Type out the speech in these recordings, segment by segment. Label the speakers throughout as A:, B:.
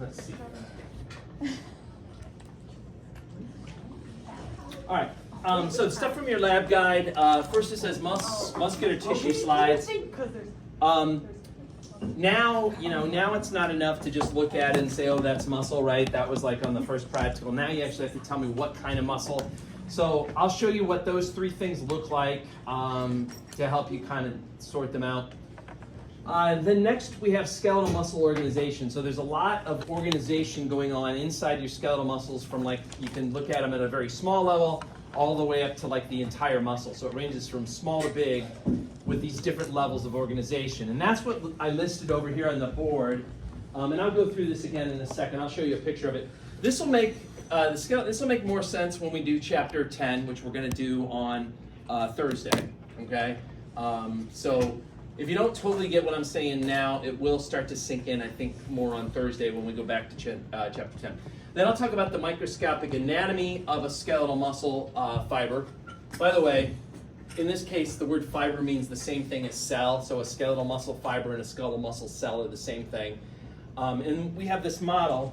A: Let's see. All right. So stuff from your lab guide. First it says muscular tissue slides. Now it's not enough to just look at it and say, oh, that's muscle, right? That was like on the first practical. Now you actually have to tell me what kind of muscle. So I'll show you what those three things look like to help you kind of sort them out. Then next we have skeletal muscle organization. So there's a lot of organization going on inside your skeletal muscles from like, you can look at them at a very small level all the way up to like the entire muscle. So it ranges from small to big with these different levels of organization. And that's what I listed over here on the board. And I'll go through this again in a second. I'll show you a picture of it. This will make more sense when we do chapter 10, which we're going to do on Thursday. Okay? So if you don't totally get what I'm saying now, it will start to sink in, I think, more on Thursday when we go back to chapter 10. Then I'll talk about the microscopic anatomy of a skeletal muscle fiber. By the way, in this case, the word fiber means the same thing as cell. So a skeletal muscle fiber and a skeletal muscle cell are the same thing. And we have this model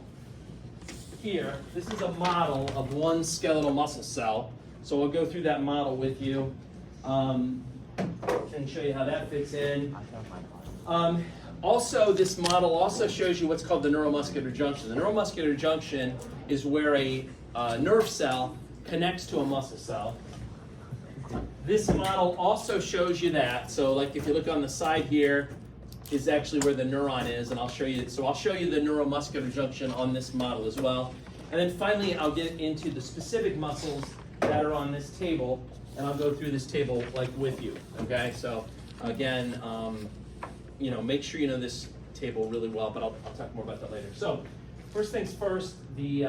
A: here. This is a model of one skeletal muscle cell. So we'll go through that model with you and show you how that fits in. Also, this model also shows you what's called the neuromuscular junction. The neuromuscular junction is where a nerve cell connects to a muscle cell. This model also shows you that. So like if you look on the side here is actually where the neuron is, and I'll show you. So I'll show you the neuromuscular junction on this model as well. And then finally, I'll get into the specific muscles that are on this table, and I'll go through this table like with you. Okay, so again, make sure you know this table really well, but I'll talk more about that later. So first things first, the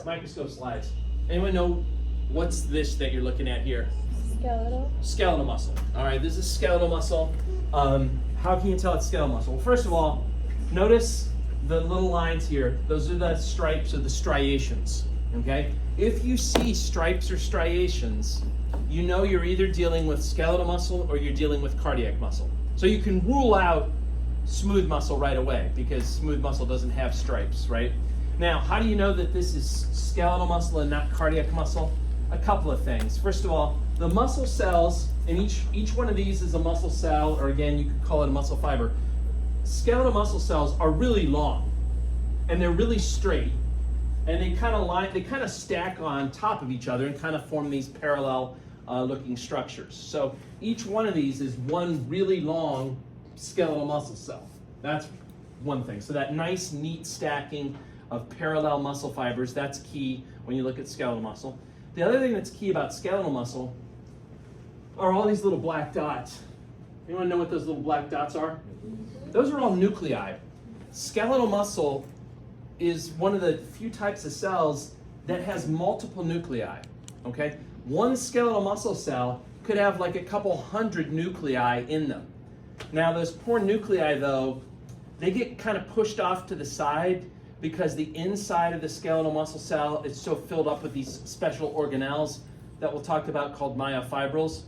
A: microscope slides. Anyone know what's this that you're looking at here? Skeletal muscle. All right, this is skeletal muscle. How can you tell it's skeletal muscle? Well, first of all, notice the little lines here. Those are the stripes or the striations, okay? If you see stripes or striations, you know you're either dealing with skeletal muscle or you're dealing with cardiac muscle. So you can rule out smooth muscle right away because smooth muscle doesn't have stripes, right? Now, how do you know that this is skeletal muscle and not cardiac muscle? A couple of things. First of all, the muscle cells, and each one of these is a muscle cell, or again, you could call it a muscle fiber. Skeletal muscle cells are really long, and they're really straight, and they kind of stack on top of each other and kind of form these parallel looking structures. So each one of these is one really long skeletal muscle cell. That's one thing. So that nice, neat stacking of parallel muscle fibers, that's key when you look at skeletal muscle. The other thing that's key about skeletal muscle are all these little black dots. Anyone know what those little black dots are? Those are all nuclei. Skeletal muscle is one of the few types of cells that has multiple nuclei, okay? One skeletal muscle cell could have like a couple hundred nuclei in them. Now those poor nuclei though, they get kind of pushed off to the side because the inside of the skeletal muscle cell is so filled up with these special organelles that we'll talk about called myofibrils.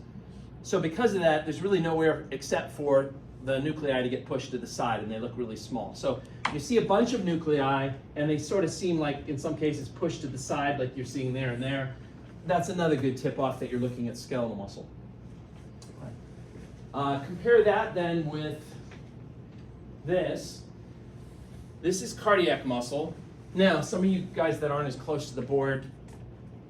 A: So because of that, there's really nowhere except for the nuclei to get pushed to the side, and they look really small. So you see a bunch of nuclei, and they sort of seem like, in some cases, pushed to the side like you're seeing there and there. That's another good tip-off that you're looking at skeletal muscle. Compare that then with this. This is cardiac muscle. Now, some of you guys that aren't as close to the board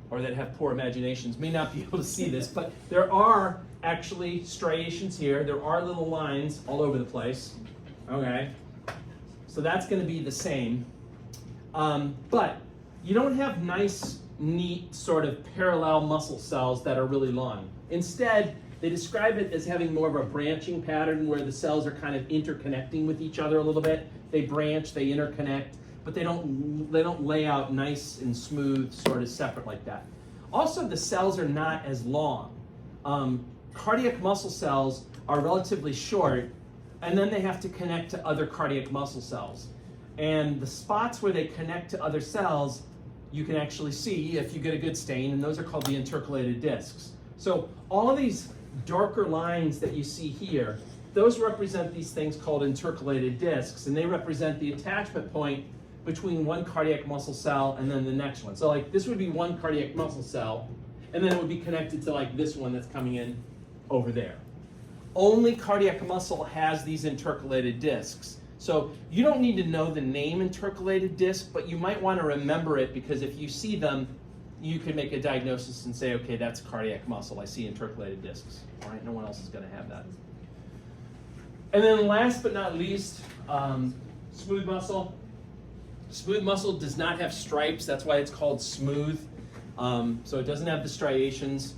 A: or that have poor imaginations may not be able to see this, but there are actually striations here. There are little lines all over the place. Okay, so that's going to be the same. But you don't have nice, neat, sort of parallel muscle cells that are really long. Instead, they describe it as having more of a branching pattern where the cells are kind of interconnecting with each other a little bit. They branch, they interconnect, but they don't lay out nice and smooth, sort of separate like that. Also, the cells are not as long. Cardiac muscle cells are relatively short, and then they have to connect to other cardiac muscle cells. And the spots where they connect to other cells, you can actually see if you get a good stain, and those are called the intercalated discs. So all of these darker lines that you see here, those represent these things called intercalated discs, and they represent the attachment point between one cardiac muscle cell and then the next one. So like this would be one cardiac muscle cell, and then it would be connected to like this one that's coming in over there. Only cardiac muscle has these intercalated discs. So you don't need to know the name intercalated disc, but you might want to remember it, because if you see them, you can make a diagnosis and say, okay, that's cardiac muscle. I see intercalated discs. All right, no one else is going to have that. And then last but not least, smooth muscle. Smooth muscle does not have stripes. That's why it's called smooth. So it doesn't have the striations.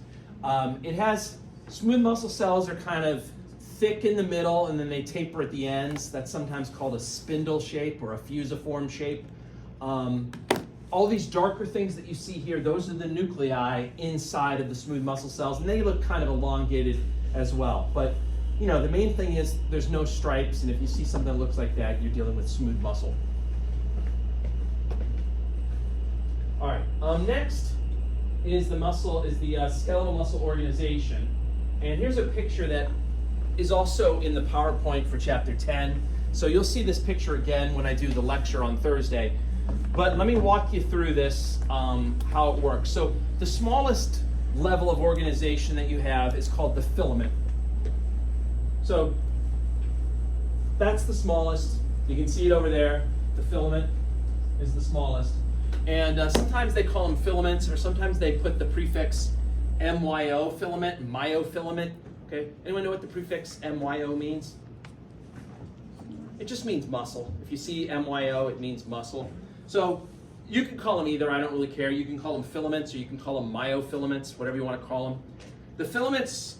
A: Smooth muscle cells are kind of thick in the middle, and then they taper at the ends. That's sometimes called a spindle shape or a fusiform shape. All these darker things that you see here, those are the nuclei inside of the smooth muscle cells, and they look kind of elongated as well. But you know, the main thing is there's no stripes, and if you see something that looks like that, you're dealing with smooth muscle. All right, next is the skeletal muscle organization. And here's a picture that is also in the PowerPoint for Chapter 10. So you'll see this picture again when I do the lecture on Thursday. But let me walk you through this, how it works. So the smallest level of organization that you have is called the filament. So that's the smallest. You can see it over there. The filament is the smallest. And sometimes they call them filaments, or sometimes they put the prefix MYO filament, myofilament. Okay, anyone know what the prefix MYO means? It just means muscle. If you see MYO, it means muscle. So you can call them either, I don't really care. You can call them filaments, or you can call them myofilaments, whatever you want to call them. The filaments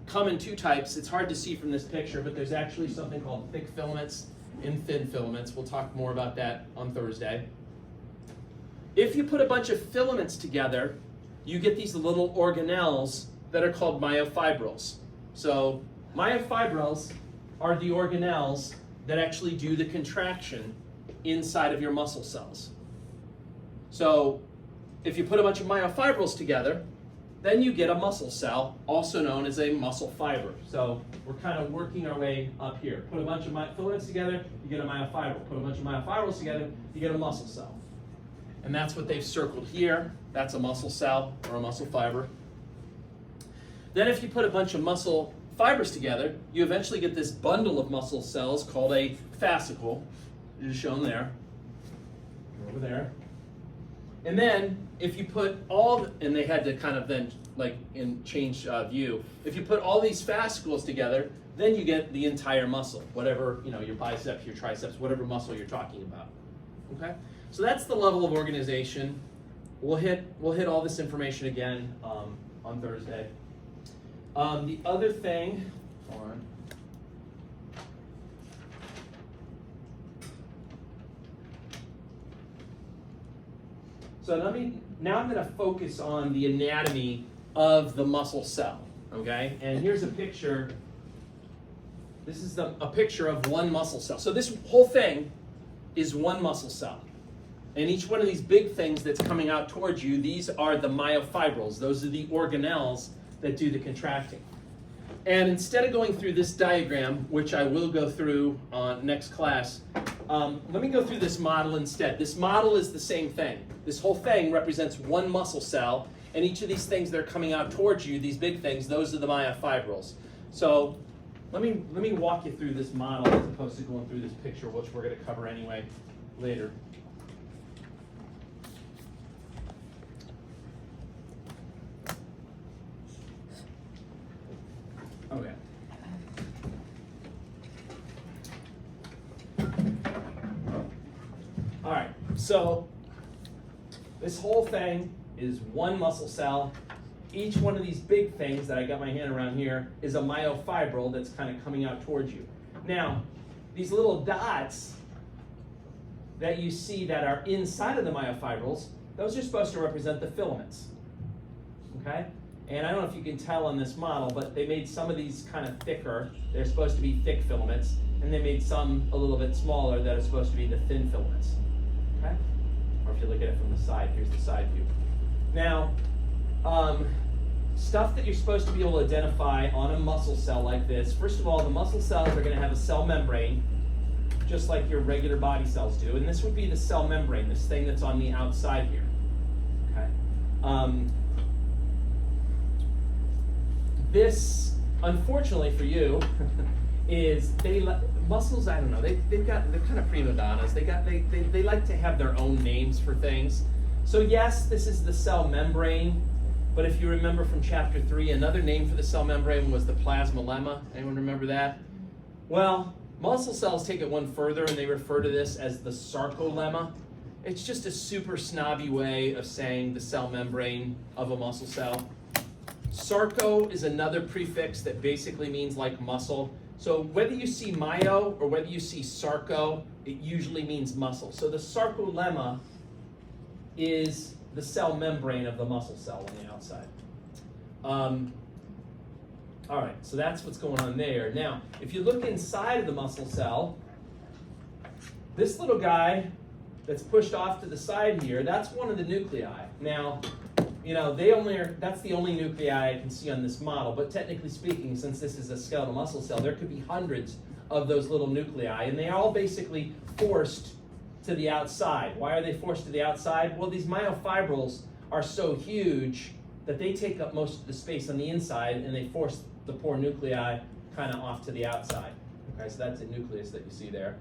A: come in two types. It's hard to see from this picture, but there's actually something called thick filaments and thin filaments. We'll talk more about that on Thursday. If you put a bunch of filaments together, you get these little organelles that are called myofibrils. So myofibrils are the organelles that actually do the contraction inside of your muscle cells. So if you put a bunch of myofibrils together, then you get a muscle cell, also known as a muscle fiber. So we're kind of working our way up here. Put a bunch of filaments together, you get a myofibril. Put a bunch of myofibrils together, you get a muscle cell. And that's what they've circled here. That's a muscle cell or a muscle fiber. Then if you put a bunch of muscle fibers together, you eventually get this bundle of muscle cells called a fascicle, which is shown there, over there. And then if you put and they had to kind of then change view. If you put all these fascicles together, then you get the entire muscle, whatever, your biceps, your triceps, whatever muscle you're talking about. Okay? So that's the level of organization. We'll hit all this information again on Thursday. The other thing, hold on. So now I'm going to focus on the anatomy of the muscle cell. Okay, and here's a picture. This is a picture of one muscle cell. So this whole thing is one muscle cell. And each one of these big things that's coming out towards you, these are the myofibrils. Those are the organelles that do the contracting. And instead of going through this diagram, which I will go through next class, let me go through this model instead. This model is the same thing. This whole thing represents one muscle cell, and each of these things that are coming out towards you, these big things, those are the myofibrils. So let me walk you through this model as opposed to going through this picture, which we're going to cover anyway later. Okay. All right, so this whole thing is one muscle cell. Each one of these big things that I got my hand around here is a myofibril that's kind of coming out towards you. Now, these little dots that you see that are inside of the myofibrils, those are supposed to represent the filaments, okay? And I don't know if you can tell on this model, but they made some of these kind of thicker. They're supposed to be thick filaments, and they made some a little bit smaller that are supposed to be the thin filaments, okay? Or if you look at it from the side, here's the side view. Now, stuff that you're supposed to be able to identify on a muscle cell like this. First of all, the muscle cells are going to have a cell membrane, just like your regular body cells do. And this would be the cell membrane, this thing that's on the outside here. Okay. This, unfortunately for you, is muscles. I don't know. They're kind of prima donnas. They like to have their own names for things. So yes, this is the cell membrane. But if you remember from chapter 3, another name for the cell membrane was the plasmalemma. Anyone remember that? Well, muscle cells take it one further, and they refer to this as the sarcolemma. It's just a super snobby way of saying the cell membrane of a muscle cell. Sarco is another prefix that basically means like muscle. So whether you see myo or whether you see sarco, it usually means muscle. So the sarcolemma is the cell membrane of the muscle cell on the outside. All right, so that's what's going on there. Now, if you look inside of the muscle cell, this little guy that's pushed off to the side here, that's one of the nuclei. Now, you know, that's the only nuclei I can see on this model, but technically speaking, since this is a skeletal muscle cell, there could be hundreds of those little nuclei, and they are all basically forced to the outside. Why are they forced to the outside? Well, these myofibrils are so huge that they take up most of the space on the inside, and they force the poor nuclei kind of off to the outside. Okay, so that's a nucleus that you see there.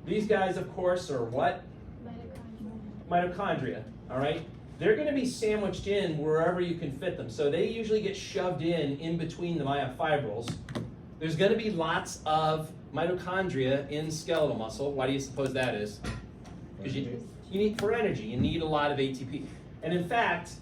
A: These guys, of course, are what? Mitochondria. All right? They're going to be sandwiched in wherever you can fit them. So they usually get shoved in between the myofibrils. There's going to be lots of mitochondria in skeletal muscle. Why do you suppose that is? Because you need for energy. You need a lot of ATP. And in fact,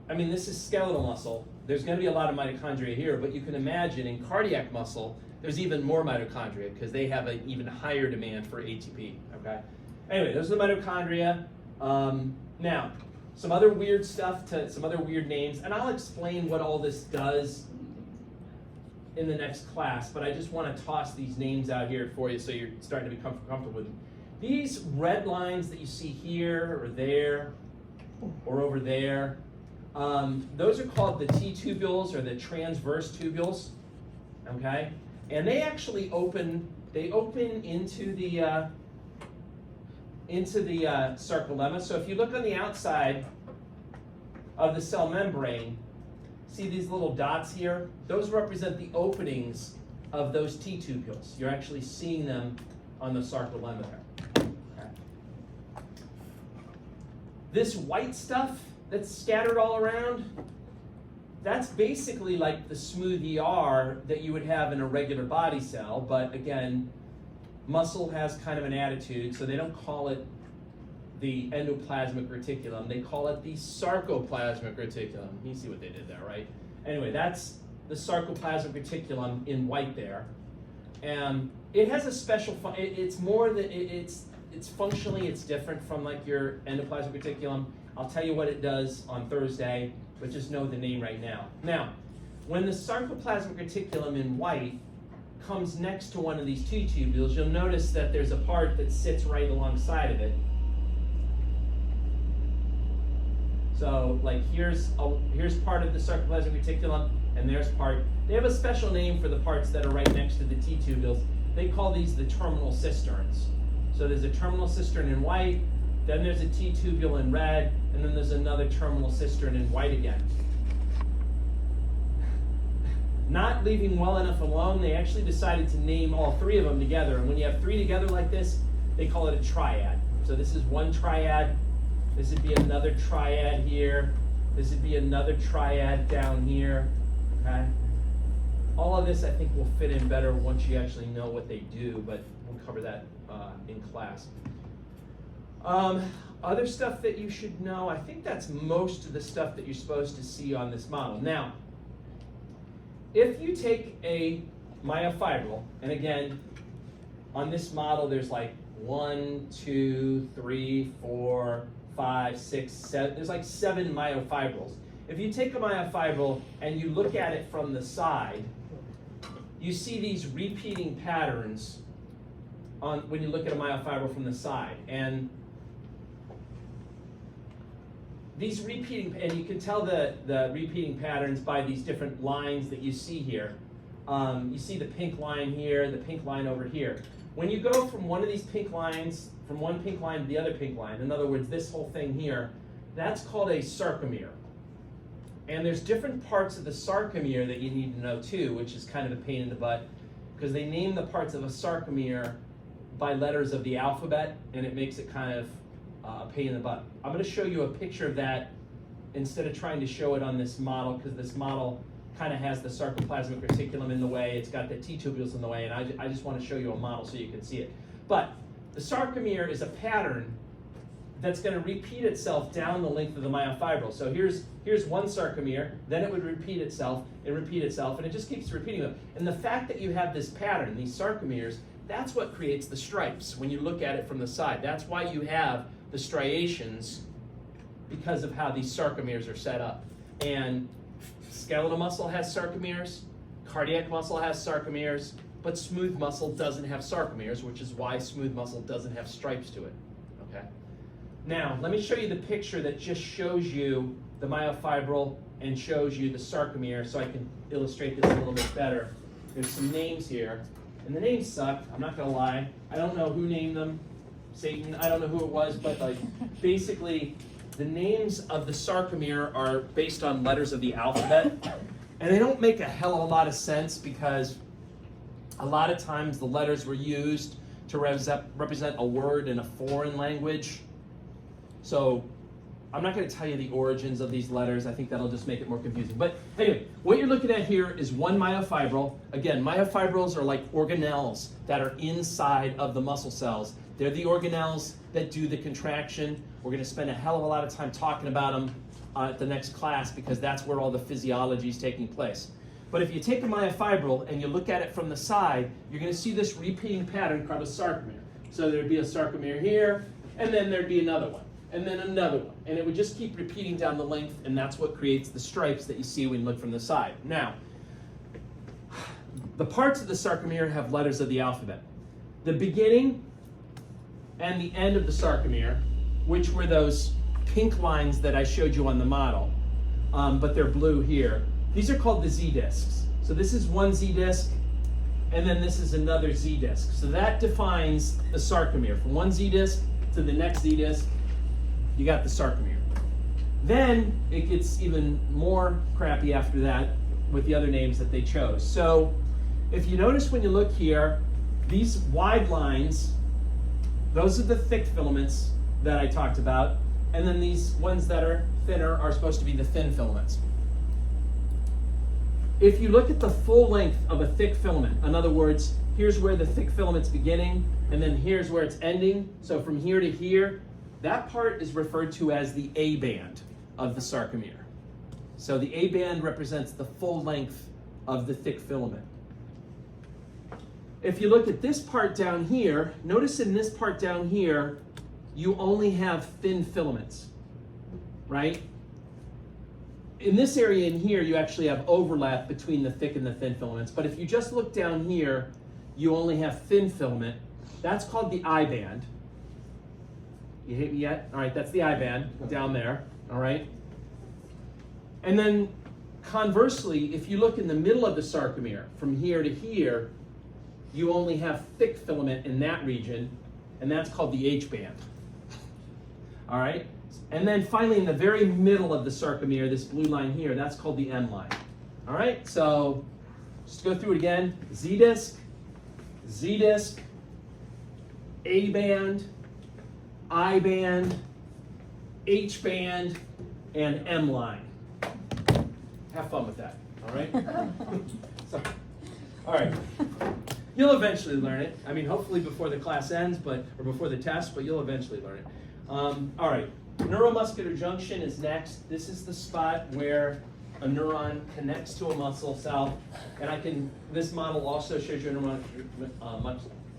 A: I mean, this is skeletal muscle. There's going to be a lot of mitochondria here, but you can imagine in cardiac muscle, there's even more mitochondria because they have an even higher demand for ATP. Okay. Anyway, those are the mitochondria. Now, some other weird stuff, some other weird names, and I'll explain what all this does in the next class, but I just want to toss these names out here for you so you're starting to be comfortable with them. These red lines that you see here or there or over there, those are called the T-tubules or the transverse tubules, okay? And they actually open into the sarcolemma. So if you look on the outside of the cell membrane, see these little dots here? Those represent the openings of those T-tubules. You're actually seeing them on the sarcolemma there. Okay. This white stuff that's scattered all around, that's basically like the smooth ER that you would have in a regular body cell, but again, muscle has kind of an attitude, so they don't call it the endoplasmic reticulum, they call it the sarcoplasmic reticulum. You see what they did there, right? Anyway, that's the sarcoplasmic reticulum in white there. And it has a special, it's more than, it's functionally, it's different from like your endoplasmic reticulum. I'll tell you what it does on Thursday, but just know the name right now. Now, when the sarcoplasmic reticulum in white comes next to one of these T-tubules, you'll notice that there's a part that sits right alongside of it. So, like here's part of the sarcoplasmic reticulum, and there's part. They have a special name for the parts that are right next to the T-tubules. They call these the terminal cisterns. So there's a terminal cistern in white, then there's a T-tubule in red, and then there's another terminal cistern in white again. Not leaving well enough alone, they actually decided to name all three of them together. And when you have three together like this, they call it a triad. So this is one triad. This would be another triad here. This would be another triad down here. Okay. All of this I think will fit in better once you actually know what they do, but we'll cover that in class. Other stuff that you should know, I think that's most of the stuff that you're supposed to see on this model. Now, if you take a myofibril, and again, on this model there's like 1, 2, 3, 4, 5, 6, 7, there's like 7 myofibrils. If you take a myofibril and you look at it from the side, you see these repeating patterns when you look at a myofibril from the side. And these repeating, and you can tell the repeating patterns by these different lines that you see here. You see the pink line here, the pink line over here. When you go from one of these pink lines, from one pink line to the other pink line, in other words, this whole thing here, that's called a sarcomere. And there's different parts of the sarcomere that you need to know too, which is kind of a pain in the butt, because they name the parts of a sarcomere by letters of the alphabet, and it makes it kind of a pain in the butt. I'm going to show you a picture of that instead of trying to show it on this model, because this model kind of has the sarcoplasmic reticulum in the way, it's got the T-tubules in the way, and I just want to show you a model so you can see it. But the sarcomere is a pattern that's going to repeat itself down the length of the myofibril. So here's one sarcomere, then it would repeat itself, and it just keeps repeating them. And the fact that you have this pattern, these sarcomeres, that's what creates the stripes when you look at it from the side. That's why you have the striations, because of how these sarcomeres are set up. And skeletal muscle has sarcomeres, cardiac muscle has sarcomeres, but smooth muscle doesn't have sarcomeres, which is why smooth muscle doesn't have stripes to it. Okay. Now, let me show you the picture that just shows you the myofibril and shows you the sarcomere, so I can illustrate this a little bit better. There's some names here, and the names suck, I'm not gonna lie. I don't know who named them, Satan, I don't know who it was, but like, basically, the names of the sarcomere are based on letters of the alphabet, and they don't make a hell of a lot of sense, because a lot of times the letters were used to represent a word in a foreign language. So I'm not going to tell you the origins of these letters. I think that'll just make it more confusing. But anyway, what you're looking at here is one myofibril. Again, myofibrils are like organelles that are inside of the muscle cells. They're the organelles that do the contraction. We're going to spend a hell of a lot of time talking about them at the next class, because that's where all the physiology is taking place. But if you take a myofibril and you look at it from the side, you're going to see this repeating pattern called a sarcomere. So there'd be a sarcomere here, and then there'd be another one, and then another one. And it would just keep repeating down the length, and that's what creates the stripes that you see when you look from the side. Now, the parts of the sarcomere have letters of the alphabet. The beginning and the end of the sarcomere, which were those pink lines that I showed you on the model, but they're blue here. These are called the Z-discs. So this is one Z-disc, and then this is another Z-disc. So that defines the sarcomere. From one Z-disc to the next Z-disc, you got the sarcomere. Then it gets even more crappy after that with the other names that they chose. So if you notice when you look here, these wide lines, those are the thick filaments that I talked about, and then these ones that are thinner are supposed to be the thin filaments. If you look at the full length of a thick filament, in other words, here's where the thick filament's beginning, and then here's where it's ending, so from here to here, that part is referred to as the A band of the sarcomere. So the A band represents the full length of the thick filament. If you look at this part down here, notice in this part down here, you only have thin filaments, right? In this area in here, you actually have overlap between the thick and the thin filaments. But if you just look down here, you only have thin filament. That's called the I band. You hit me yet? All right, that's the I band down there, all right? And then conversely, if you look in the middle of the sarcomere, from here to here, you only have thick filament in that region, and that's called the H band. All right? And then finally, in the very middle of the sarcomere, this blue line here, that's called the M line. All right? So just to go through it again, Z-disc, Z-disc, A band, I band, H band, and M line. Have fun with that, all right? So, all right. You'll eventually learn it. I mean, hopefully before the class ends, or before the test, but you'll eventually learn it. All right, neuromuscular junction is next. This is the spot where a neuron connects to a muscle cell, and this model also shows you a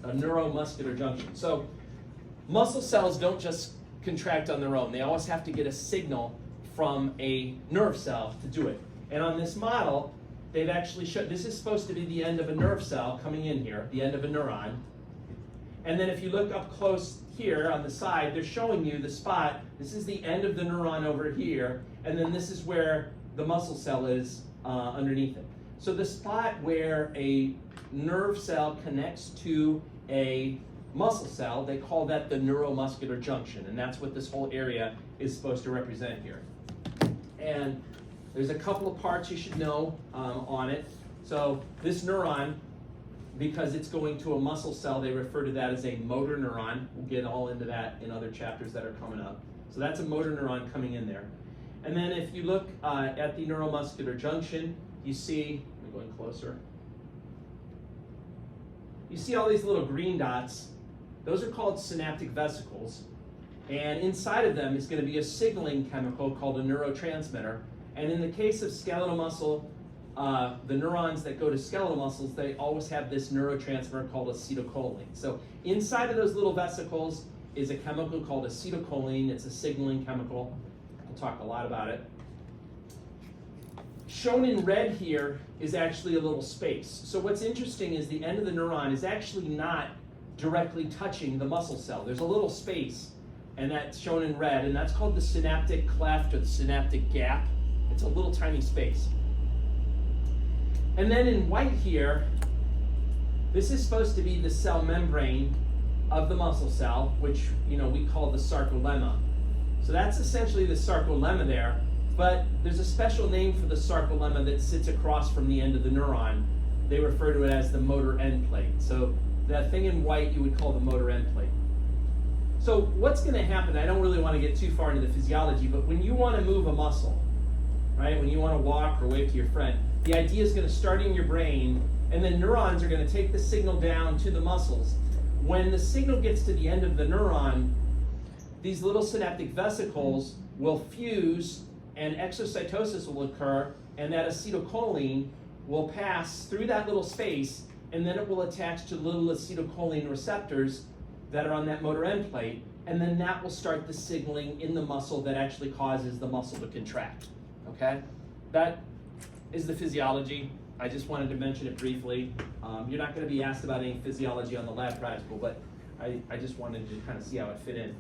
A: neuromuscular junction. So muscle cells don't just contract on their own. They always have to get a signal from a nerve cell to do it. And on this model, they've actually showed, this is supposed to be the end of a nerve cell coming in here, the end of a neuron. And then if you look up close here on the side, they're showing you the spot. This is the end of the neuron over here, and then this is where the muscle cell is underneath it. So the spot where a nerve cell connects to a muscle cell, they call that the neuromuscular junction, and that's what this whole area is supposed to represent here. And there's a couple of parts you should know on it. So this neuron, because it's going to a muscle cell, they refer to that as a motor neuron. We'll get all into that in other chapters that are coming up. So that's a motor neuron coming in there. And then if you look at the neuromuscular junction, you see, I'm going closer, you see all these little green dots. Those are called synaptic vesicles. And inside of them is going to be a signaling chemical called a neurotransmitter. And in the case of skeletal muscle, the neurons that go to skeletal muscles, they always have this neurotransmitter called acetylcholine. So inside of those little vesicles is a chemical called acetylcholine. It's a signaling chemical. We'll talk a lot about it. Shown in red here is actually a little space. So what's interesting is the end of the neuron is actually not directly touching the muscle cell. There's a little space, and that's shown in red, and that's called the synaptic cleft or the synaptic gap. It's a little tiny space. And then in white here, this is supposed to be the cell membrane of the muscle cell, which we call the sarcolemma. So that's essentially the sarcolemma there, but there's a special name for the sarcolemma that sits across from the end of the neuron. They refer to it as the motor end plate. So that thing in white you would call the motor end plate. So what's going to happen, I don't really want to get too far into the physiology, but when you want to move a muscle, right, when you want to walk or wave to your friend, the idea is going to start in your brain, and then neurons are going to take the signal down to the muscles. When the signal gets to the end of the neuron, these little synaptic vesicles will fuse and exocytosis will occur, and that acetylcholine will pass through that little space, and then it will attach to little acetylcholine receptors that are on that motor end plate, and then that will start the signaling in the muscle that actually causes the muscle to contract. Okay? That is the physiology. I just wanted to mention it briefly. You're not going to be asked about any physiology on the lab practical, but I just wanted to kind of see how it fit in.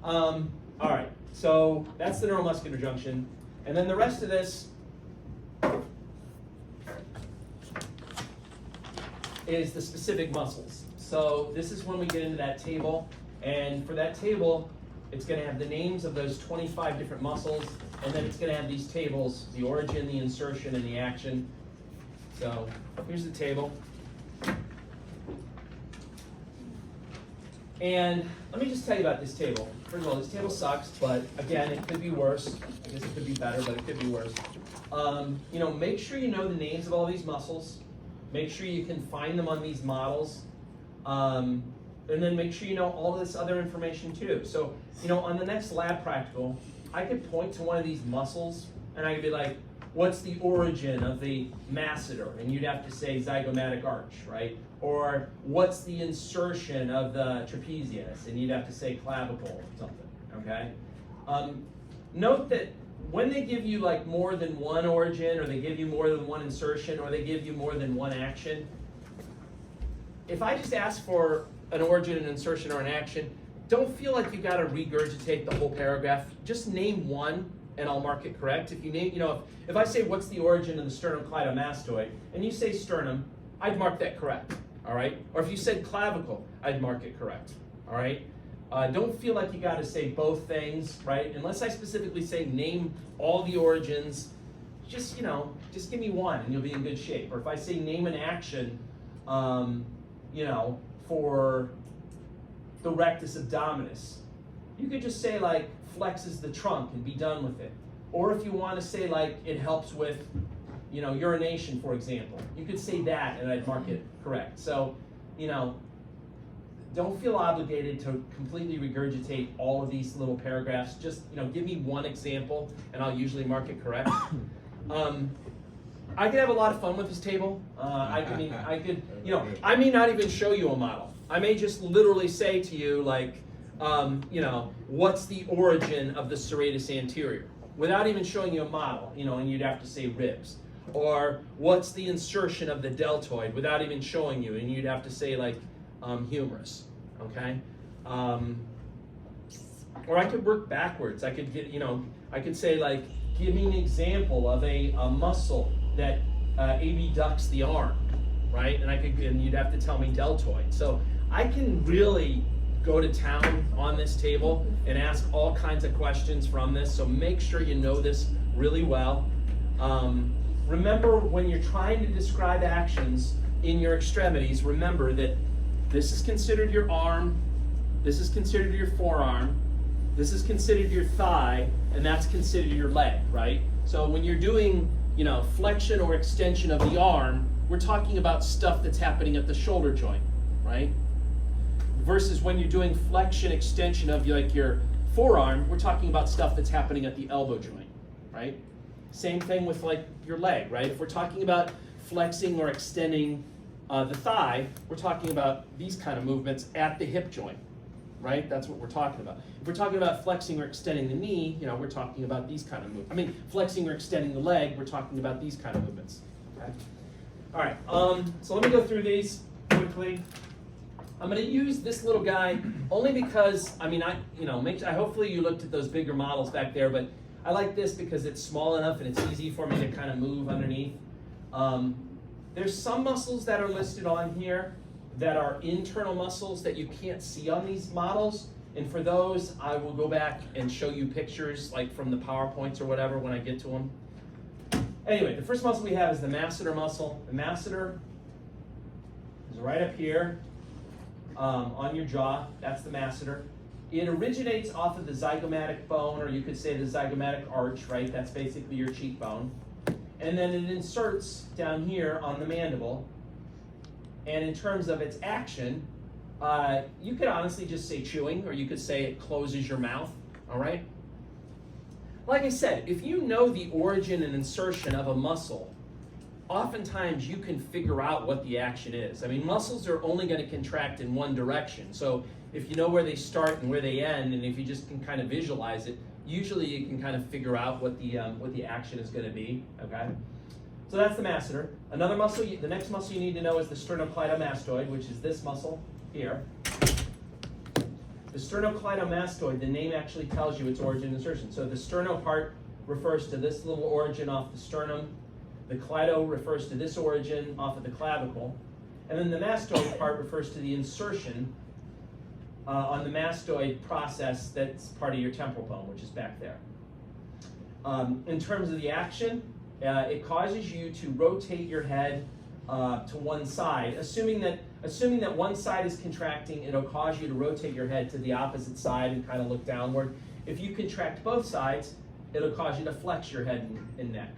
A: All right, so that's the neuromuscular junction. And then the rest of this is the specific muscles. So this is when we get into that table. And for that table, it's going to have the names of those 25 different muscles. And then it's going to have these tables, the origin, the insertion, and the action. So here's the table. And let me just tell you about this table. First of all, this table sucks, but again, it could be worse. I guess it could be better, but it could be worse. Make sure you know the names of all these muscles. Make sure you can find them on these models. And then make sure you know all this other information too. So, on the next lab practical, I could point to one of these muscles and I could be like, what's the origin of the masseter? And you'd have to say zygomatic arch, right? Or what's the insertion of the trapezius? And you'd have to say clavicle or something, okay? Note that when they give you like more than one origin, or they give you more than one insertion, or they give you more than one action, if I just ask for an origin, an insertion, or an action, don't feel like you got to regurgitate the whole paragraph. Just name one, and I'll mark it correct. If you name, if I say what's the origin of the sternocleidomastoid, and you say sternum, I'd mark that correct. All right. Or if you said clavicle, I'd mark it correct. All right. Don't feel like you got to say both things, right? Unless I specifically say name all the origins, just give me one, and you'll be in good shape. Or if I say name an action, for the rectus abdominis, you could just say like flexes the trunk and be done with it. Or if you want to say like it helps with, urination, for example, you could say that and I'd mark it correct. So, don't feel obligated to completely regurgitate all of these little paragraphs. Just, give me one example and I'll usually mark it correct. I could have a lot of fun with this table. I may not even show you a model. I may just literally say to you, like, what's the origin of the serratus anterior? Without even showing you a model, and you'd have to say ribs. Or what's the insertion of the deltoid? Without even showing you, and you'd have to say, like, humerus. okay? Or I could work backwards. I could get, I could say like, give me an example of a muscle that abducts the arm, right? And you'd have to tell me deltoid. So I can really go to town on this table and ask all kinds of questions from this. So make sure you know this really well. Remember, when you're trying to describe actions in your extremities, remember that this is considered your arm, this is considered your forearm, this is considered your thigh, and that's considered your leg, right? So when you're doing, flexion or extension of the arm, we're talking about stuff that's happening at the shoulder joint, right? Versus when you're doing flexion, extension of like your forearm, we're talking about stuff that's happening at the elbow joint, right? Same thing with like your leg, right? If we're talking about flexing or extending the thigh, we're talking about these kind of movements at the hip joint, right? That's what we're talking about. If we're talking about flexing or extending the knee, we're talking about these kind of movements. I mean, flexing or extending the leg, we're talking about these kind of movements, okay? All right, so let me go through these quickly. I'm going to use this little guy only because, hopefully you looked at those bigger models back there, but I like this because it's small enough and it's easy for me to kind of move underneath. There's some muscles that are listed on here that are internal muscles that you can't see on these models. And for those, I will go back and show you pictures like from the PowerPoints or whatever when I get to them. Anyway, the first muscle we have is the masseter muscle. The masseter is right up here on your jaw. That's the masseter. It originates off of the zygomatic bone, or you could say the zygomatic arch, right? That's basically your cheekbone. And then it inserts down here on the mandible. And in terms of its action, you could honestly just say chewing, or you could say it closes your mouth, all right? Like I said, if you know the origin and insertion of a muscle, oftentimes you can figure out what the action is. I mean, muscles are only going to contract in one direction. So if you know where they start and where they end, and if you just can kind of visualize it, usually you can kind of figure out what the action is going to be, okay? So that's the masseter. Another muscle, the next muscle you need to know is the sternocleidomastoid, which is this muscle here. The sternocleidomastoid, the name actually tells you its origin and insertion. So the sterno part refers to this little origin off the sternum. The cleido refers to this origin off of the clavicle. And then the mastoid part refers to the insertion on the mastoid process that's part of your temporal bone, which is back there. In terms of the action, it causes you to rotate your head to one side. Assuming that one side is contracting, it'll cause you to rotate your head to the opposite side and kind of look downward. If you contract both sides, it'll cause you to flex your head and neck,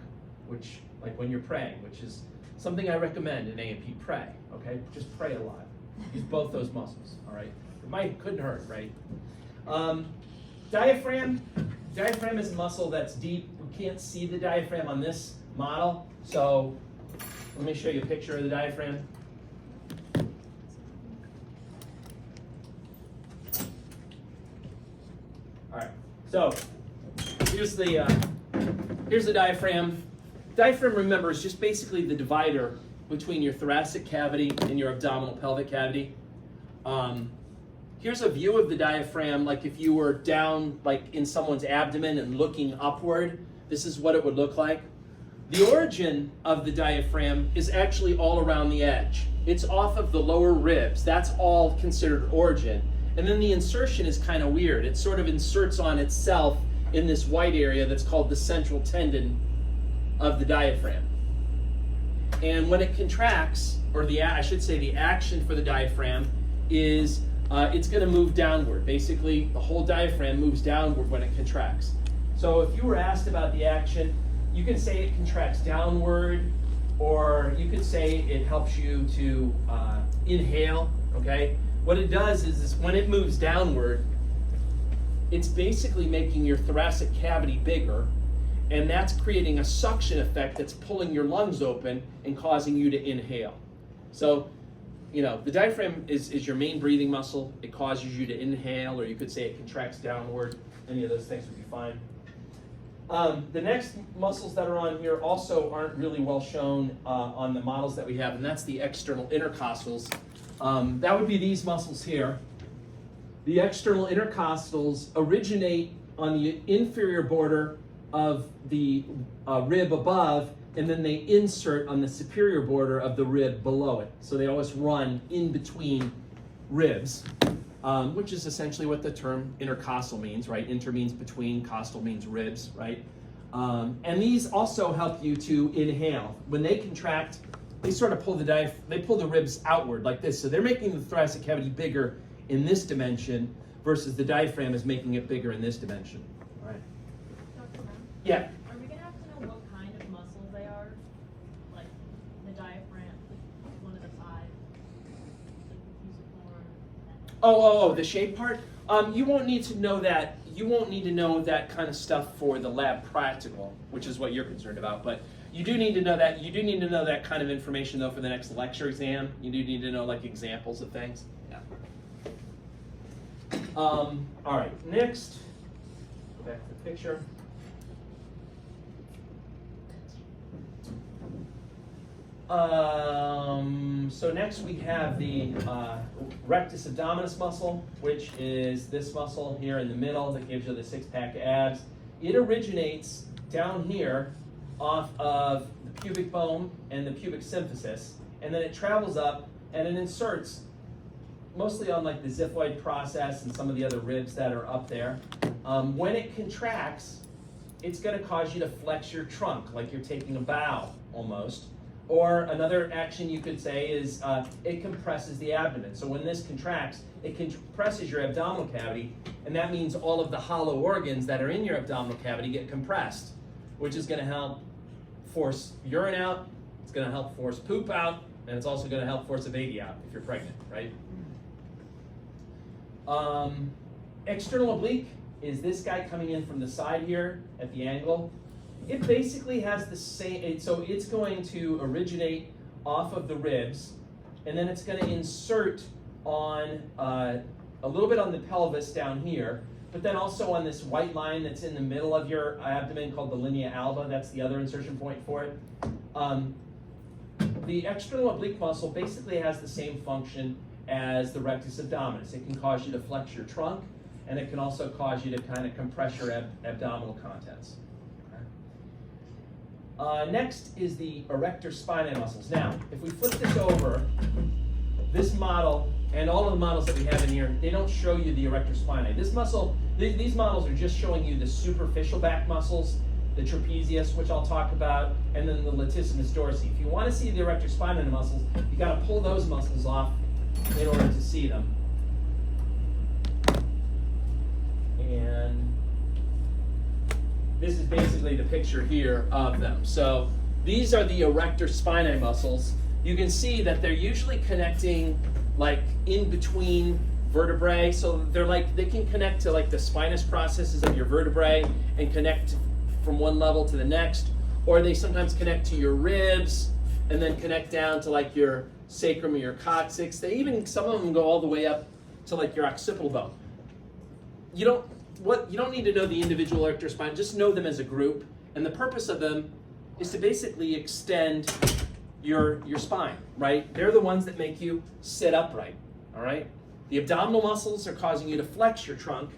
A: which, like when you're praying, which is something I recommend in A&P, pray, okay? Just pray a lot. Use both those muscles, all right? Couldn't hurt, right? Diaphragm. Diaphragm is a muscle that's deep. We can't see the diaphragm on this model, so let me show you a picture of the diaphragm. All right, so here's the diaphragm. Diaphragm, remember, is just basically the divider between your thoracic cavity and your abdominal pelvic cavity. Here's a view of the diaphragm, like if you were down like in someone's abdomen and looking upward, this is what it would look like. The origin of the diaphragm is actually all around the edge. It's off of the lower ribs. That's all considered origin. And then the insertion is kind of weird. It sort of inserts on itself in this white area that's called the central tendon of the diaphragm. And when it contracts, or I should say the action for the diaphragm is it's going to move downward. Basically, the whole diaphragm moves downward when it contracts. So if you were asked about the action, you can say it contracts downward, or you could say it helps you to inhale, okay? What it does is when it moves downward, it's basically making your thoracic cavity bigger, and that's creating a suction effect that's pulling your lungs open and causing you to inhale. So, the diaphragm is your main breathing muscle. It causes you to inhale, or you could say it contracts downward. Any of those things would be fine. The next muscles that are on here also aren't really well shown on the models that we have, and that's the external intercostals. That would be these muscles here. The external intercostals originate on the inferior border of the rib above, and then they insert on the superior border of the rib below it. So they always run in between ribs, which is essentially what the term intercostal means, right? Inter means between, costal means ribs, right? And these also help you to inhale. When they contract, they sort of pull the ribs outward like this. So they're making the thoracic cavity bigger in this dimension versus the diaphragm is making it bigger in this dimension. All right.
B: Dr. Brown?
A: Yeah.
B: Are we going to have to know what kind of muscles they are? Like the diaphragm, one of the five, like the fusiform?
A: Oh, the shape part? You won't need to know that. You won't need to know that kind of stuff for the lab practical, which is what you're concerned about. But you do need to know that. You do need to know that kind of information, though, for the next lecture exam. You do need to know, like, examples of things. Yeah. All right, next, go back to the picture. So next we have the rectus abdominis muscle, which is this muscle here in the middle that gives you the six-pack abs. It originates down here off of the pubic bone and the pubic symphysis, and then it travels up and it inserts mostly on like the xiphoid process and some of the other ribs that are up there. When it contracts, it's going to cause you to flex your trunk like you're taking a bow almost. Or another action you could say is it compresses the abdomen. So when this contracts, it compresses your abdominal cavity, and that means all of the hollow organs that are in your abdominal cavity get compressed, which is going to help force urine out, it's going to help force poop out, and it's also going to help force a baby out if you're pregnant, right? External oblique is this guy coming in from the side here at the angle. It basically has the same, so it's going to originate off of the ribs, and then it's going to insert on a little bit on the pelvis down here, but then also on this white line that's in the middle of your abdomen called the linea alba. That's the other insertion point for it. The external oblique muscle basically has the same function as the rectus abdominis. It can cause you to flex your trunk, and it can also cause you to kind of compress your abdominal contents. Next is the erector spinae muscles. Now, if we flip this over, this model and all of the models that we have in here, they don't show you the erector spinae. This muscle, these models are just showing you the superficial back muscles, the trapezius, which I'll talk about, and then the latissimus dorsi. If you want to see the erector spinae muscles, you got to pull those muscles off in order to see them. And this is basically the picture here of them. So these are the erector spinae muscles. You can see that they're usually connecting like in between vertebrae. So they're like, they can connect to like the spinous processes of your vertebrae and connect from one level to the next. Or they sometimes connect to your ribs and then connect down to like your sacrum or your coccyx. They even, some of them go all the way up to like your occipital bone. You don't need to know the individual erector spine, just know them as a group. And the purpose of them is to basically extend your spine, right? They're the ones that make you sit upright, all right? The abdominal muscles are causing you to flex your trunk.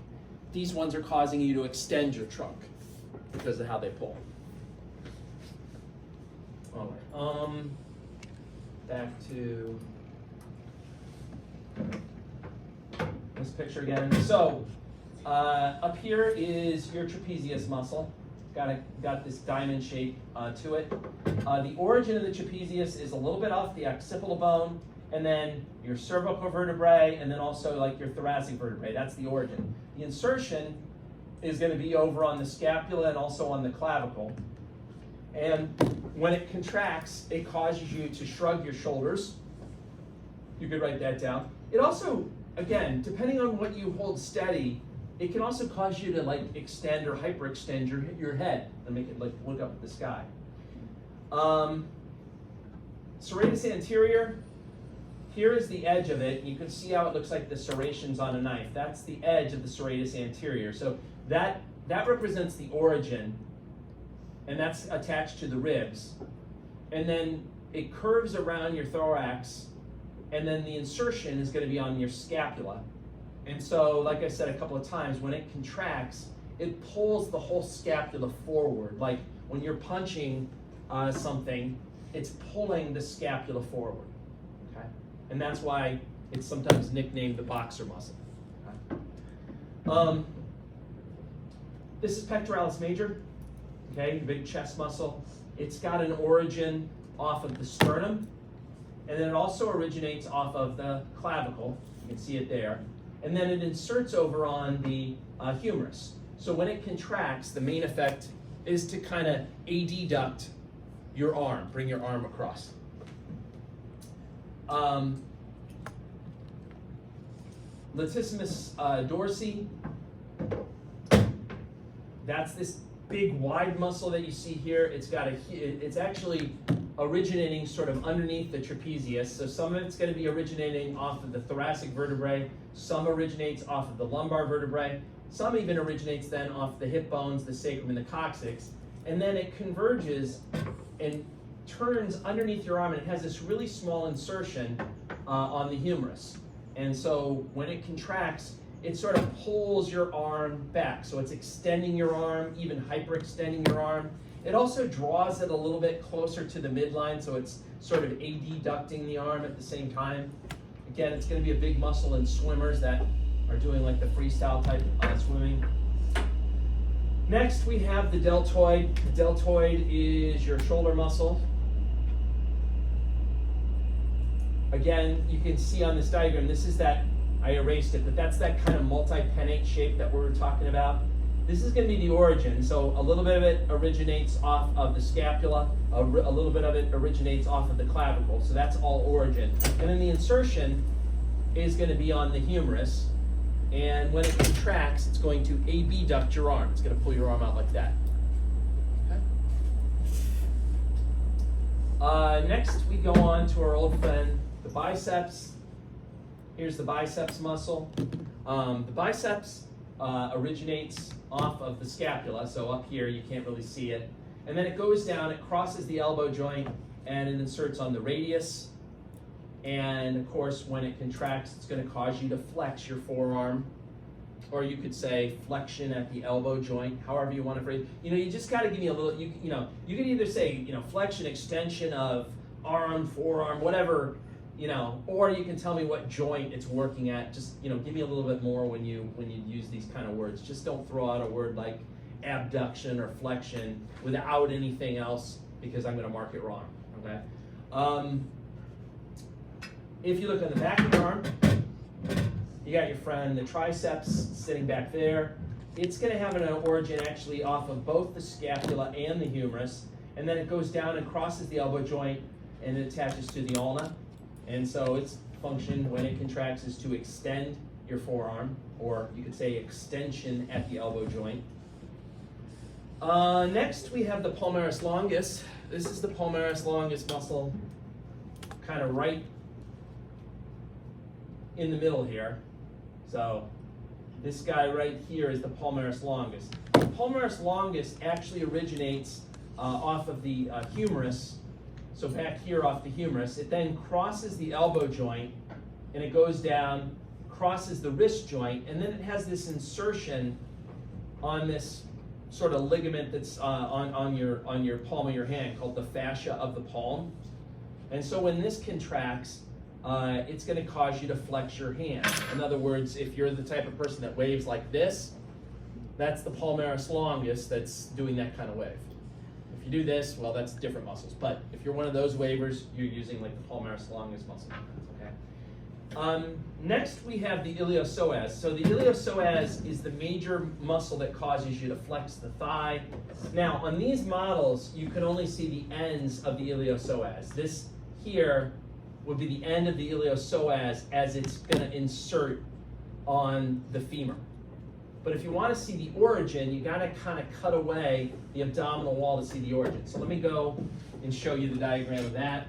A: These ones are causing you to extend your trunk because of how they pull. All right, back to this picture again. So, up here is your trapezius muscle. Got this diamond shape to it. The origin of the trapezius is a little bit off the occipital bone, and then your cervical vertebrae, and then also like your thoracic vertebrae. That's the origin. The insertion is going to be over on the scapula and also on the clavicle. And when it contracts, it causes you to shrug your shoulders. You could write that down. It also, again, depending on what you hold steady, it can also cause you to like extend or hyperextend your head and make it like look up at the sky. Serratus anterior, here is the edge of it. You can see how it looks like the serrations on a knife. That's the edge of the serratus anterior. So that represents the origin, and that's attached to the ribs. And then it curves around your thorax, and then the insertion is going to be on your scapula. And so, like I said a couple of times, when it contracts, it pulls the whole scapula forward. Like when you're punching something, it's pulling the scapula forward. Okay? And that's why it's sometimes nicknamed the boxer muscle. Okay? This is pectoralis major, okay, the big chest muscle. It's got an origin off of the sternum, and then it also originates off of the clavicle. You can see it there. And then it inserts over on the humerus. So when it contracts, the main effect is to kind of adduct your arm, bring your arm across. Latissimus dorsi, that's this big wide muscle that you see here. It's actually originating sort of underneath the trapezius. So some of it's going to be originating off of the thoracic vertebrae, some originates off of the lumbar vertebrae, some even originates then off the hip bones, the sacrum, and the coccyx. And then it converges and turns underneath your arm, and it has this really small insertion on the humerus. And so when it contracts, it sort of pulls your arm back. So it's extending your arm, even hyperextending your arm. It also draws it a little bit closer to the midline, so it's sort of adducting the arm at the same time. Again, it's going to be a big muscle in swimmers that are doing like the freestyle type swimming. Next, we have the deltoid. The deltoid is your shoulder muscle. Again, you can see on this diagram, this is that, I erased it, but that's that kind of multi-pennate shape that we were talking about. This is going to be the origin. So a little bit of it originates off of the scapula, a little bit of it originates off of the clavicle. So that's all origin. And then the insertion is going to be on the humerus. And when it contracts, it's going to abduct your arm. It's going to pull your arm out like that. Okay. Next, we go on to our old friend, the biceps. Here's the biceps muscle. The biceps originates off of the scapula, so up here you can't really see it. And then it goes down, it crosses the elbow joint, and it inserts on the radius. And of course, when it contracts, it's going to cause you to flex your forearm. Or you could say flexion at the elbow joint, however you want to phrase it. You just got to give me a little, you can either say, flexion, extension of arm, forearm, whatever, or you can tell me what joint it's working at. Just, give me a little bit more when you use these kind of words. Just don't throw out a word like abduction or flexion without anything else, because I'm going to mark it wrong, okay? If you look on the back of your arm, you got your friend, the triceps sitting back there. It's going to have an origin actually off of both the scapula and the humerus, and then it goes down and crosses the elbow joint, and it attaches to the ulna. And so its function when it contracts is to extend your forearm, or you could say extension at the elbow joint. Next, we have the palmaris longus. This is the palmaris longus muscle, kind of right in the middle here. So this guy right here is the palmaris longus. The palmaris longus actually originates off of the humerus. So back here off the humerus, it then crosses the elbow joint, and it goes down, crosses the wrist joint, and then it has this insertion on this sort of ligament that's on your palm of your hand called the fascia of the palm. And so when this contracts, it's going to cause you to flex your hand. In other words, if you're the type of person that waves like this, that's the palmaris longus that's doing that kind of wave. If you do this, well, that's different muscles. But if you're one of those wavers, you're using like the palmaris longus muscle. Okay. Next, we have the iliopsoas. So the iliopsoas is the major muscle that causes you to flex the thigh. Now, on these models, you can only see the ends of the iliopsoas. This here would be the end of the iliopsoas as it's going to insert on the femur. But if you want to see the origin, you got to kind of cut away the abdominal wall to see the origin. So let me go and show you the diagram of that.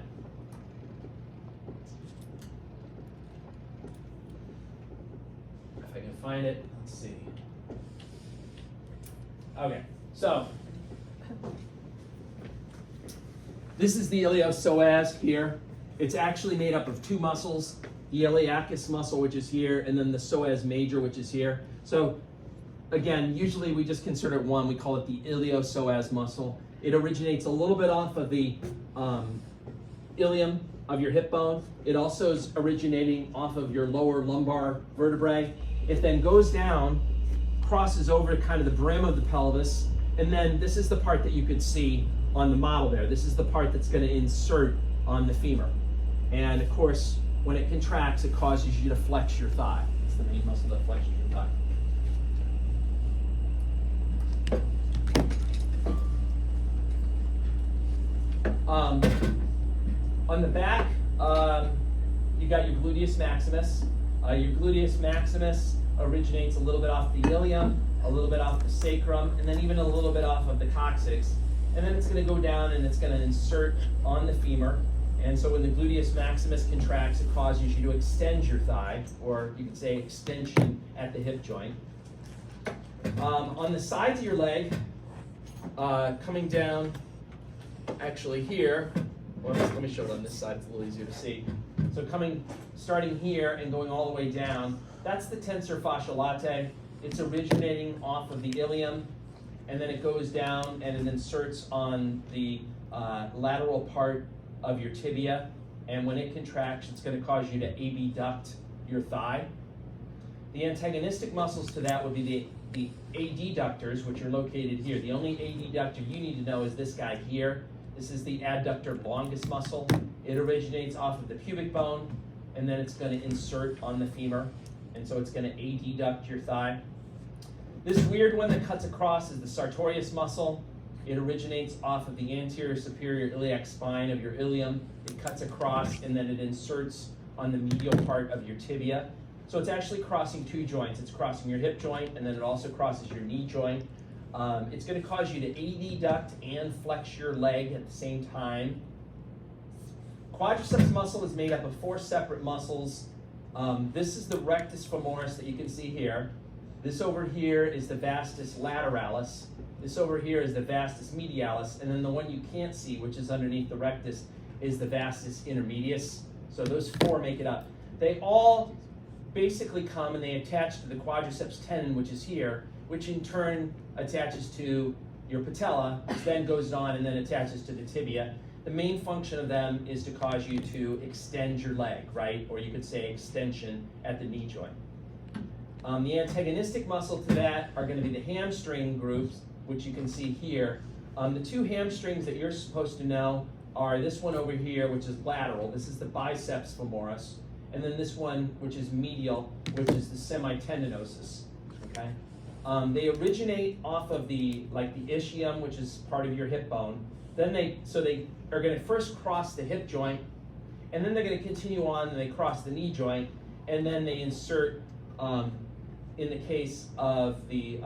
A: If I can find it, let's see. Okay, so this is the iliopsoas here. It's actually made up of two muscles. the iliacus muscle, which is here, and then the psoas major, which is here. So again, usually we just consider it one. We call it the iliopsoas muscle. It originates a little bit off of the ilium of your hip bone. It also is originating off of your lower lumbar vertebrae. It then goes down, crosses over to kind of the brim of the pelvis, and then this is the part that you could see on the model there. This is the part that's going to insert on the femur. And of course, when it contracts, it causes you to flex your thigh. It's the main muscle that flexes your thigh. On the back, you got your gluteus maximus. Your gluteus maximus originates a little bit off the ilium, a little bit off the sacrum, and then even a little bit off of the coccyx. And then it's going to go down and it's going to insert on the femur. And so when the gluteus maximus contracts, it causes you to extend your thigh, or you could say extension at the hip joint. On the sides of your leg, coming down actually here, or let me show it on this side, it's a little easier to see. So starting here and going all the way down, that's the tensor fasciae latae. It's originating off of the ilium, and then it goes down and it inserts on the lateral part of your tibia. And when it contracts, it's going to cause you to abduct your thigh. The antagonistic muscles to that would be the adductors, which are located here. The only adductor you need to know is this guy here. This is the adductor longus muscle. It originates off of the pubic bone, and then it's going to insert on the femur. And so it's going to adduct your thigh. This weird one that cuts across is the sartorius muscle. It originates off of the anterior superior iliac spine of your ilium. It cuts across, and then it inserts on the medial part of your tibia. So it's actually crossing two joints. It's crossing your hip joint, and then it also crosses your knee joint. It's going to cause you to adduct and flex your leg at the same time. Quadriceps muscle is made up of 4 separate muscles. This is the rectus femoris that you can see here. This over here is the vastus lateralis. This over here is the vastus medialis. And then the one you can't see, which is underneath the rectus, is the vastus intermedius. So those 4 make it up. They all basically come and they attach to the quadriceps tendon, which is here, which in turn attaches to your patella, which then goes on and then attaches to the tibia. The main function of them is to cause you to extend your leg, right? Or you could say extension at the knee joint. The antagonistic muscle to that are going to be the hamstring groups, which you can see here. The 2 hamstrings that you're supposed to know are this one over here, which is lateral. This is the biceps femoris. And then this one, which is medial, which is the semitendinosus. Okay? They originate off of the ischium, which is part of your hip bone. Then they are going to first cross the hip joint, and then they're going to continue on and they cross the knee joint, and then they insert, in the case of the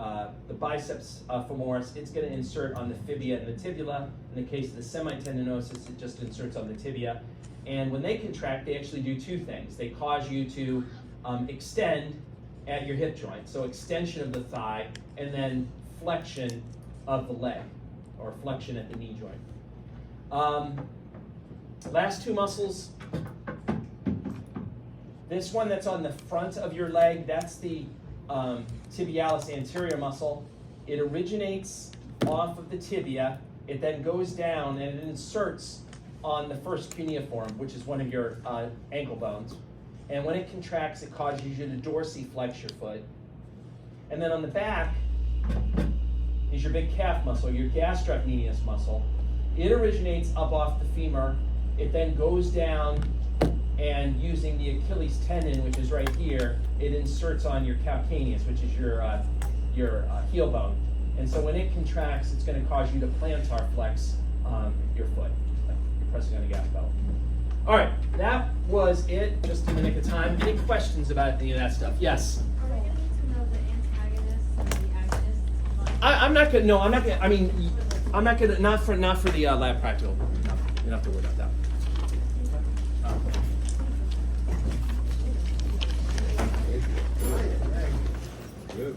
A: biceps femoris, it's going to insert on the fibia and the tibula. In the case of the semitendinosus, it just inserts on the tibia. And when they contract, they actually do 2 things. They cause you to extend at your hip joint, so extension of the thigh, and then flexion of the leg, or flexion at the knee joint. Last 2 muscles. This one that's on the front of your leg, that's the tibialis anterior muscle. It originates off of the tibia. It then goes down and it inserts on the first cuneiform, which is one of your ankle bones. And when it contracts, it causes you to dorsiflex your foot. And then on the back is your big calf muscle, your gastrocnemius muscle. It originates up off the femur. It then goes down, and using the Achilles tendon, which is right here, it inserts on your calcaneus, which is your heel bone. And so when it contracts, it's going to cause you to plantar flex your foot. You're pressing on the gas pedal. All right, that was it, just in the nick of time. Any questions about any of that stuff? Yes?
B: Are we going to need to know the antagonists and the agonists?
A: I'm not gonna. No, I'm not gonna. I mean, I'm not gonna. Not for the lab practical. No, you don't have to worry about that.
C: Good.